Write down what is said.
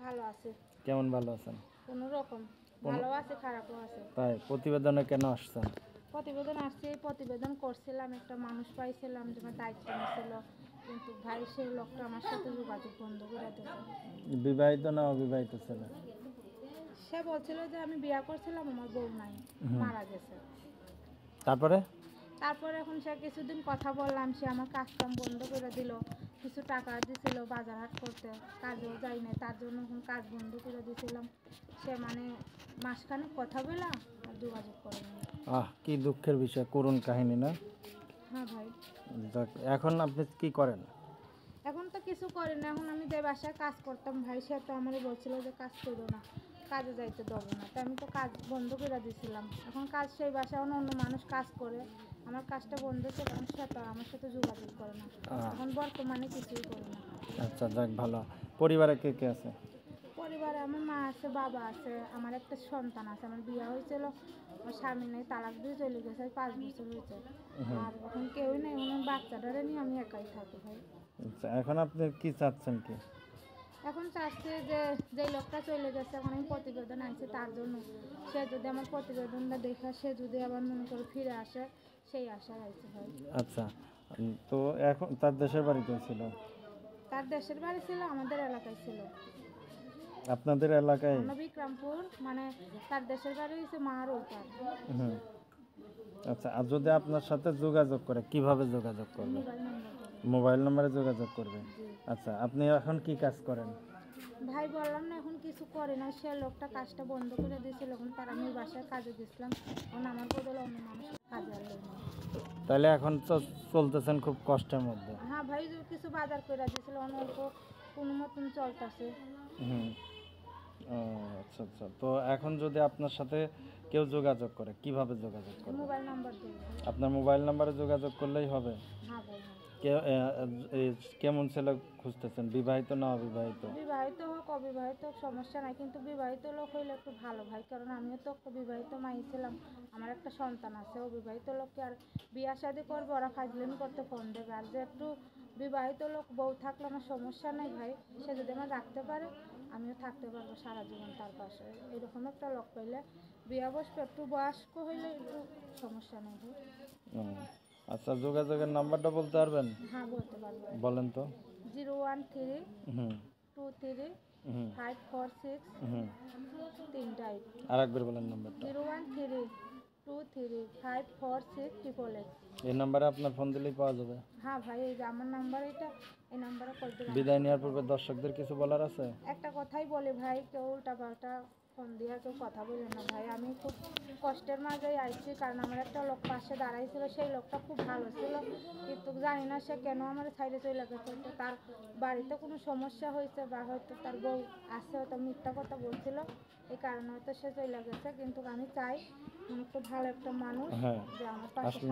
ভালো আছে। কেমন ভালো আছেন? কোনো রকম ভালো আছে, খারাপও আছে। তাই প্রতিবেদনে কেন আসছেন? প্রতিবেদন আসছে, প্রতিবেদন করছিলাম, একটা মানুষ পাইছিলাম যে আমার দায়িত্ব নিয়েছিল, কিন্তু ভাই সেই লোকটা আমার সাথে যোগাযোগ বন্ধ করে দিয়েছে। বিবাহিত না অবিবাহিত ছেলে? সে বলছিল যে আমি বিয়ে করছিলাম, আমার বউ নাই, মারা গেছে। তারপরে এখন সে কিছুদিন কথা বললাম, সে আমার কাজ কাম বন্ধ করে দিল, কিছু টাকা দিছিল বাজার হাট করতে, কাজেও যাই নাই, তার জন্য এখন কাজ বন্ধ করে দিয়েছিলাম। সে মানে মাসখানেক কথা বললাম আর যোগাযোগ করে না। কি দুঃখের বিষয়, করুণ কাহিনী না? হ্যাঁ ভাই। এখন আপনি কি করেন? এখন তো কিছু করি না, এখন আমি যে বাসায় কাজ করতাম ভাই, সে তো আমার বলছিল যে কাজ করো না, কাজে যাইতে দেবো না, তো আমি তো কাজ বন্ধ করে দিয়েছিলাম। এখন কাজ সেই বাসায় অন্য মানুষ কাজ করে, আমার কাজটা বন্ধ ছিল, এখন সে তো আমার সাথে যোগাযোগ করে না, এখন বর্তমানে কিছুই করে না। আচ্ছা, যাক ভালো। পরিবারে কে কে আছে? পরিবারে আমার মা আছে, বাবা আছে, আমার একটা সন্তান আছে। আমার বিয়ে হয়েছিল, আমার স্বামী নেই, তালাক দিয়ে চলে গেছে, 5 বছর হয়েছে। আর এখন কেউই নেই, এখন বাচ্চাটারে নিয়ে আমি একাই থাকি ভাই। আচ্ছা, এখন আপনি কি চাচ্ছেন কি? এখন চাচ্ছে যে যেই লোকটা চলে গেছে, এখন আমি প্রতিবেদন আনছি তার জন্য, সে যদি আমার প্রতিবেদনটা দেখে, সে যদি আবার মনে করে ফিরে আসে, সেই আশায় আইছে ভাই। আচ্ছা, তো এখন তার দেশের বাড়িতে ছিল? তার দেশের বাড়ি ছিল আমাদের এলাকায় ছিল, আপনাদের এলাকায়? বিক্রমপুর, মানে তার দেশের বাড়ি হচ্ছে মার ওইপার। হুম। আচ্ছা, আর যদি আপনার সাথে যোগাযোগ করে, কিভাবে যোগাযোগ করবে? মোবাইল নাম্বার মোবাইল নম্বরে যোগাযোগ করবে। আচ্ছা, আপনি এখন কি কাজ করেন? ভাই বললাম না, এখন কিছু করে না, সে লোকটা কাজটা বন্ধ করে দিয়েছিল, এখন তার আমি বাসায় কাজে দিয়েছিলাম, এখন আমার বদলে অন্য মানুষ কাজে আনলো না। তাহলে এখন তো চলতেছেন খুব কষ্টের মধ্যে। হ্যাঁ ভাই, যে কিছু বাজার করে দিয়েছিল, অল্প কোনো মতন চলতেছে। হুম। ও আচ্ছা আচ্ছা, তো এখন যদি আপনার সাথে কেউ যোগাযোগ করে, কিভাবে যোগাযোগ করবে? মোবাইল নাম্বার দেবো। আপনার মোবাইল নাম্বারে যোগাযোগ করলেই হবে? হ্যাঁ ভাই, হ্যাঁ। কেমন ছেলে খুঁজতেছেন, বিবাহিত না অবিবাহিত? বিবাহিত হোক অবিবাহিত হোক সমস্যা নাই, কিন্তু বিবাহিত লোক হইলে একটু ভালো ভাই, কারণ আমিও তো একটা বিবাহিত মাই ছিলাম, আমার একটা সন্তান আছে। অবিবাহিত লোককে আর বিয়া শাদি করবো, ওরা ফাজলামি করতে ফোন দেবে। আর যে একটু বিবাহিত লোক বউ থাকলে আমার সমস্যা নেই ভাই, সে যদি আমার রাখতে পারে, আমিও থাকতে পারবো সারা জীবন তার পাশে। এরকম একটা লোক পাইলে বিয়া বসবে, একটু বয়স্ক হইলে একটু সমস্যা নেই ভাই। আচ্ছা, যোগাযোগের নাম্বারটা বলতে পারবেন? হ্যাঁ বলতে পারবো। বলেন তো। 013 হুম 23 হুম 546 হুম 3 আর একবার বলেন নাম্বারটা। 013 23 546 888। এই নাম্বারে আপনার ফোন দিলেই পাওয়া যাবে? হ্যাঁ ভাই, এই যে আমার নাম্বার, এটা এই নাম্বারে কল দিলাম। বিদায় নেওয়ার পূর্বে দর্শকদের কিছু বলার আছে? একটা কথাই বলে ভাই, কেউ উল্টাপাল্টা ফোন দিয়ে কেউ কথা বলে না ভাই। আমি খুব কষ্টের মাঝেই আইছি, কারণ আমার একটা লোক পাশে দাঁড়াইছিল, সেই লোকটা খুব ভালো ছিল, কিন্তু জানি না সে কেন আমার সাইডে চলে গেছে। তো তার বাড়িতে কোনো সমস্যা হয়েছে, বা হয়তো তার বউ আসছে, হয়তো মিথ্যা কথা বলছিল, এই কারণে হয়তো সে চলে গেছে। কিন্তু আমি চাই একটু ভালো একটা মানুষ যে আমার পাশে